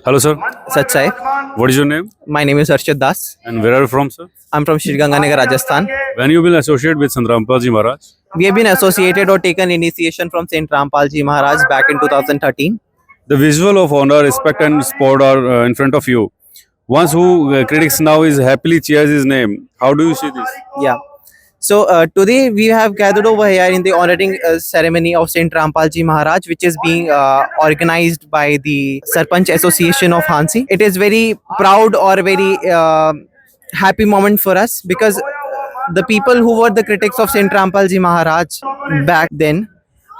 Hello, sir. Sachai. What is your name My name is Arshad Das. and where are you from, sir? I'm from Shri Ganganagar, Rajasthan. When you will associate with Sant Rampal Ji Maharaj? We have been associated or taken initiation from Saint Rampal Ji Maharaj back in 2013. The visual of honor, respect, and sport are in front of you. Once who critics now is happily cheers his name. How do you see this? Yeah. So today we have gathered over here in the honoring ceremony of Saint Rampal Ji Maharaj, which is being organized by the Sarpanch Association of Hansi. It is very proud or very happy moment for us because the people who were the critics of Saint Rampal Ji Maharaj back then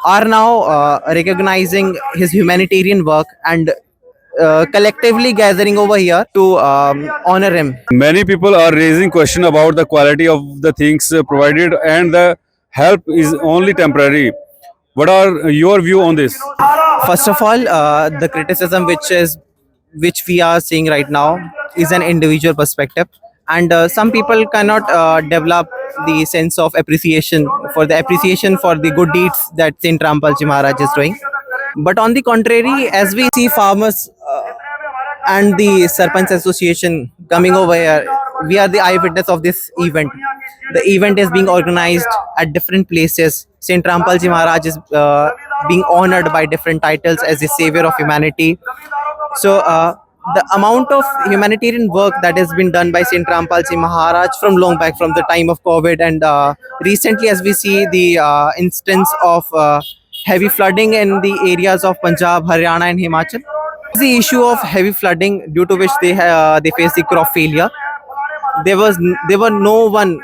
are now recognizing his humanitarian work and collectively gathering over here to honor him. Many people are raising question about the quality of the things provided and the help is only temporary. What are your view on this? First of all, the criticism which we are seeing right now is an individual perspective, and some people cannot develop the sense of appreciation for the good deeds that Saint Rampal Ji Maharaj is doing. But on the contrary, as we see farmers and the Sarpanch Association coming over here, we are the eyewitness of this event. The event is being organized at different places. Saint Rampal Ji Maharaj is being honored by different titles as the savior of humanity. So the amount of humanitarian work that has been done by Saint Rampal Ji Maharaj from long back, from the time of COVID, and recently as we see the instance of heavy flooding in the areas of Punjab, Haryana, and Himachal. The issue of heavy flooding, due to which they face the crop failure. There were no one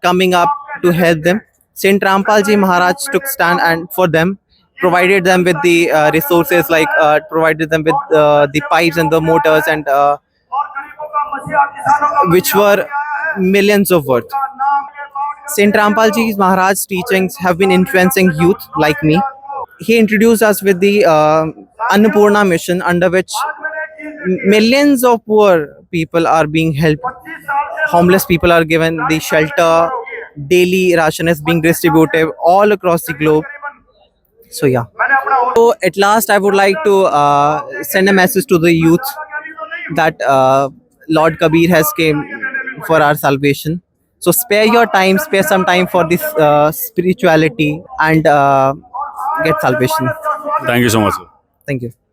coming up to help them. Saint Rampal Ji Maharaj took stand and for them, provided them with the resources, like provided them with the pipes and the motors, and which were millions of worth. Saint Rampal Ji Maharaj's teachings have been influencing youth like me. He introduced us with the Annapurna mission, under which millions of poor people are being helped. Homeless people are given the shelter. Daily ration is being distributed all across the globe. So yeah. So at last, I would like to send a message to the youth that Lord Kabir has came for our salvation. So spare some time for this spirituality and get salvation. Thank you so much, sir. Thank you.